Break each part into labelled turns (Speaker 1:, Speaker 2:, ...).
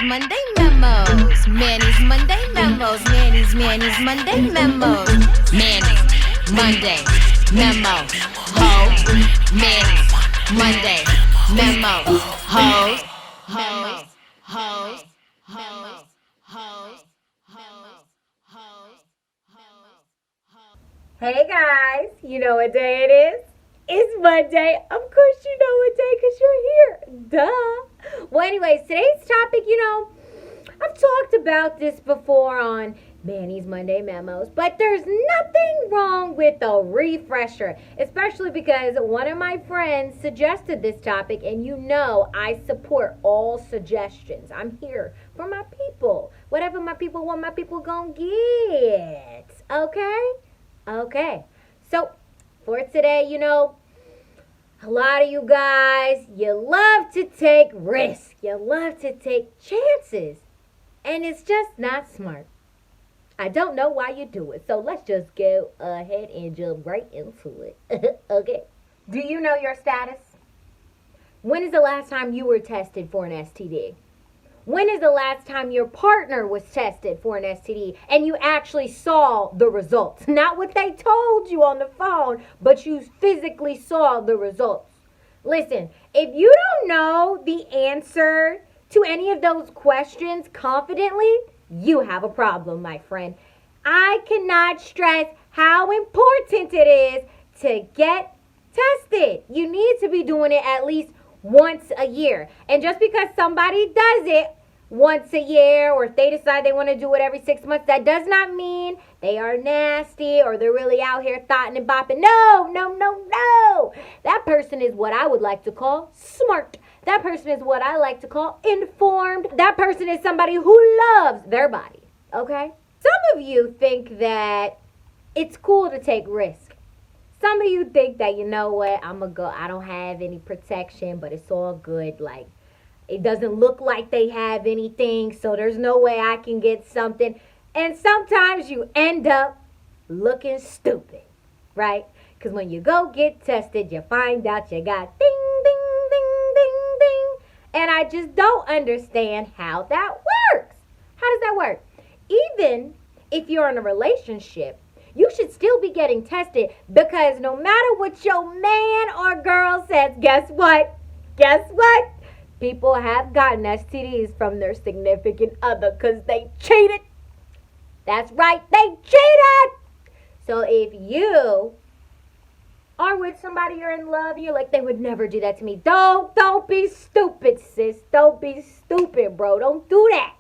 Speaker 1: Monday memos. Manny's Monday memos. Manny's Monday memos. Manny's Monday memo. Ho. Manny's Monday memo. Hoes. Hoes. Hoes. Hoes. Hoes.
Speaker 2: Hey guys, you know what day it is? It's Monday. Of course you know what day because you're here. Duh. Well, anyways, today's topic, I've talked about this before on Manny's Monday Memos, but there's nothing wrong with a refresher, especially because one of my friends suggested this topic, and I support all suggestions. I'm here for my people. Whatever my people want, my people gonna get. Okay, so for today, a lot of you guys, you love to take risks. You love to take chances. And it's just not smart. I don't know why you do it. So let's just go ahead and jump right into it. Okay. Do you know your status? When is the last time you were tested for an STD? When is the last time your partner was tested for an STD and you actually saw the results? Not what they told you on the phone, but you physically saw the results. Listen, if you don't know the answer to any of those questions confidently, you have a problem, my friend. I cannot stress how important it is to get tested. You need to be doing it at least once a year. And just because somebody does it once a year, or if they decide they want to do it every 6 months, that does not mean they are nasty or they're really out here thotting and bopping. No. That person is what I would like to call smart. That person is what I like to call informed. That person is somebody who loves their body. Okay? Some of you think that it's cool to take risks. Some of you think that, you know what, I don't have any protection, but it's all good. Like, it doesn't look like they have anything, so there's no way I can get something. And sometimes you end up looking stupid, right? Because when you go get tested, you find out you got ding, ding, ding, ding, ding. And I just don't understand how that works. How does that work? Even if you're in a relationship, you should still be getting tested, because no matter what your man or girl says, guess what? People have gotten STDs from their significant other because they cheated. That's right, they cheated. So if you are with somebody you're in love, you're like, they would never do that to me. Don't be stupid, sis. Don't be stupid, bro. Don't do that.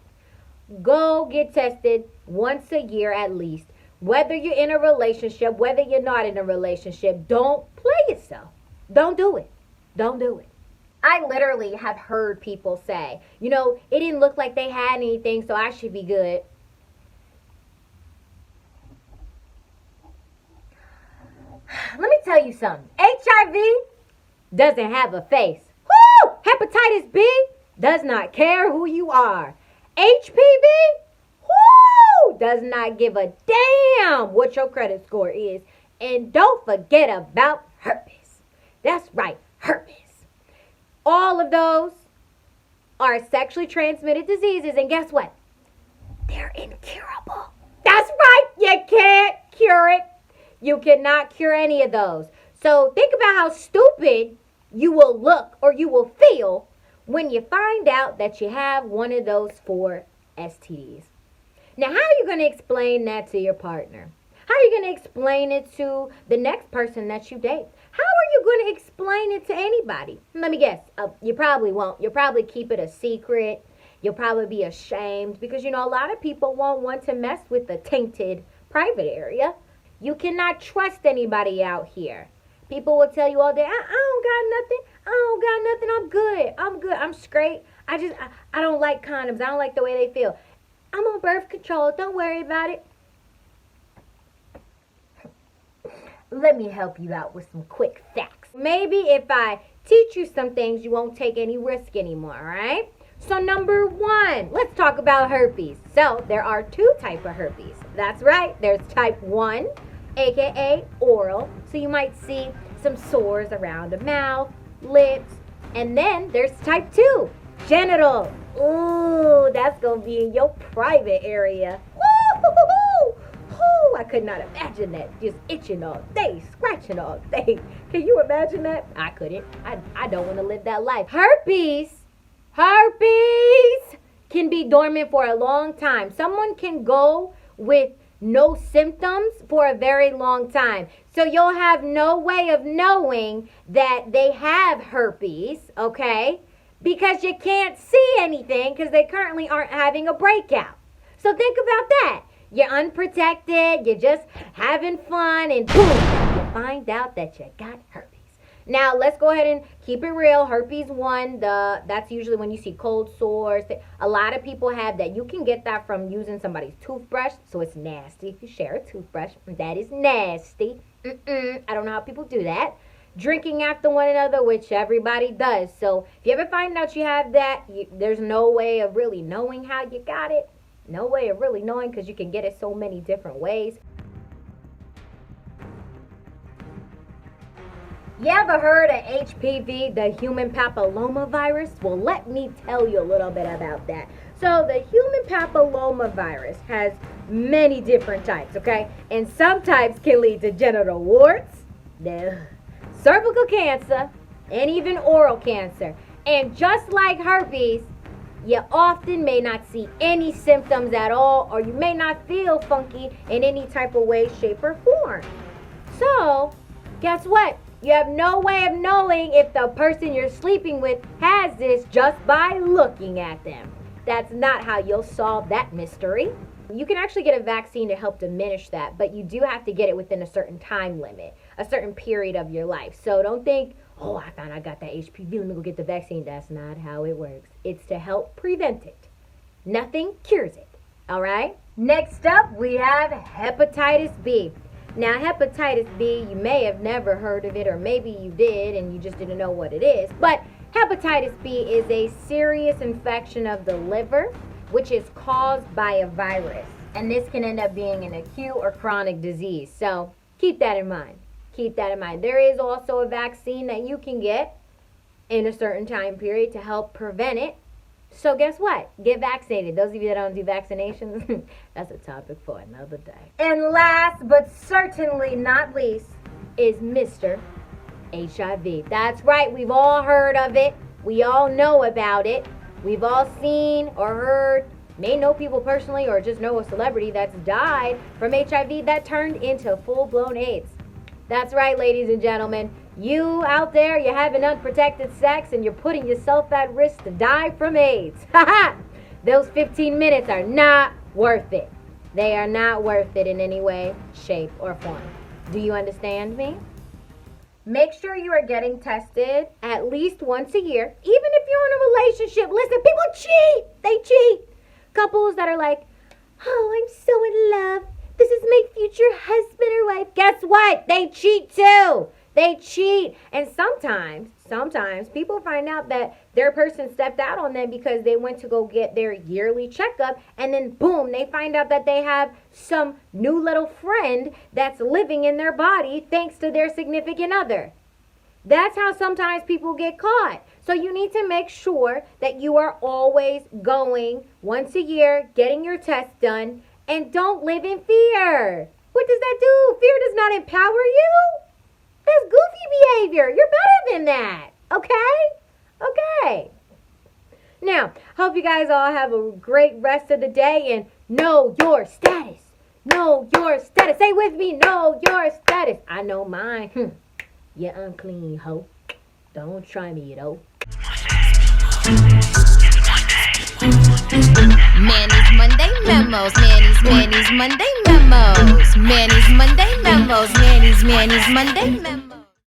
Speaker 2: Go get tested once a year at least. Whether you're in a relationship, whether you're not in a relationship, don't play yourself. Don't do it. I literally have heard people say, it didn't look like they had anything, so I should be good. Let me tell you something. HIV doesn't have a face. Woo! Hepatitis B does not care who you are. HPV, woo! Does not give a damn what your credit score is. And don't forget about herpes. That's right, herpes. All of those are sexually transmitted diseases, and guess what? They're incurable. That's right, you can't cure it. You cannot cure any of those. So think about how stupid you will look or you will feel when you find out that you have one of those 4 STDs. Now, how are you going to explain that to your partner? How are you going to explain it to the next person that you date? How are you going to explain it to anybody? Let me guess. You probably won't. You'll probably keep it a secret. You'll probably be ashamed because, a lot of people won't want to mess with the tainted private area. You cannot trust anybody out here. People will tell you all day, I don't got nothing. I'm good. I'm straight. I don't like condoms. I don't like the way they feel. I'm on birth control. Don't worry about it. Let me help you out with some quick facts. Maybe if I teach you some things, you won't take any risk anymore, all right? So number 1, let's talk about herpes. So there are 2 types of herpes. That's right. There's type 1, aka oral. So you might see some sores around the mouth, lips, and then there's type 2, genital. Ooh, that's gonna be in your private area. Woo! Ooh, I could not imagine that. Just itching all day, scratching all day. Can you imagine that? I couldn't. I don't want to live that life. Herpes can be dormant for a long time. Someone can go with no symptoms for a very long time. So you'll have no way of knowing that they have herpes, okay? Because you can't see anything because they currently aren't having a breakout. So think about that. You're unprotected, you're just having fun, and boom, you find out that you got herpes. Now, let's go ahead and keep it real. Herpes 1, that's usually when you see cold sores. A lot of people have that. You can get that from using somebody's toothbrush, so it's nasty. If you share a toothbrush, that is nasty. I don't know how people do that. Drinking after one another, which everybody does. So if you ever find out you have that, there's no way of really knowing how you got it. No way of really knowing because you can get it so many different ways. You ever heard of HPV, the human papillomavirus? Well, let me tell you a little bit about that. So the human papillomavirus has many different types, okay? And some types can lead to genital warts, cervical cancer, and even oral cancer. And just like herpes, you often may not see any symptoms at all, or you may not feel funky in any type of way, shape, or form. So, guess what? You have no way of knowing if the person you're sleeping with has this just by looking at them. That's not how you'll solve that mystery. You can actually get a vaccine to help diminish that, but you do have to get it within a certain time limit, a certain period of your life. So don't think, oh, I found I got that HPV, let me go get the vaccine. That's not how it works. It's to help prevent it. Nothing cures it, all right? Next up, we have hepatitis B. Now, hepatitis B, you may have never heard of it, or maybe you did and you just didn't know what it is. But hepatitis B is a serious infection of the liver, which is caused by a virus. And this can end up being an acute or chronic disease. So keep that in mind. Keep that in mind. There is also a vaccine that you can get in a certain time period to help prevent it. So guess what? Get vaccinated. Those of you that don't do vaccinations, that's a topic for another day. And last but certainly not least is Mr. HIV. That's right. We've all heard of it. We all know about it. We've all seen or heard, may know people personally or just know a celebrity that's died from HIV that turned into full-blown AIDS. That's right, ladies and gentlemen. You out there, you're having unprotected sex and you're putting yourself at risk to die from AIDS. Those 15 minutes are not worth it. They are not worth it in any way, shape, or form. Do you understand me? Make sure you are getting tested at least once a year. Even if you're in a relationship, listen, people cheat. They cheat. Couples that are like, oh, I'm so in love. This is my future husband or wife. Guess what? They cheat too. They cheat. And sometimes people find out that their person stepped out on them because they went to go get their yearly checkup, and then boom, they find out that they have some new little friend that's living in their body thanks to their significant other. That's how sometimes people get caught. So you need to make sure that you are always going once a year, getting your test done, and don't live in fear. What does that do? Fear does not empower you. That's goofy behavior. You're better than that. Okay? Now, hope you guys all have a great rest of the day and know your status. Know your status. Say with me, know your status. I know mine. You unclean hoe. Don't try me, though.
Speaker 1: Manny's Monday memos. Manny's Monday memos. Manny's Monday memos. Manny's Monday memos.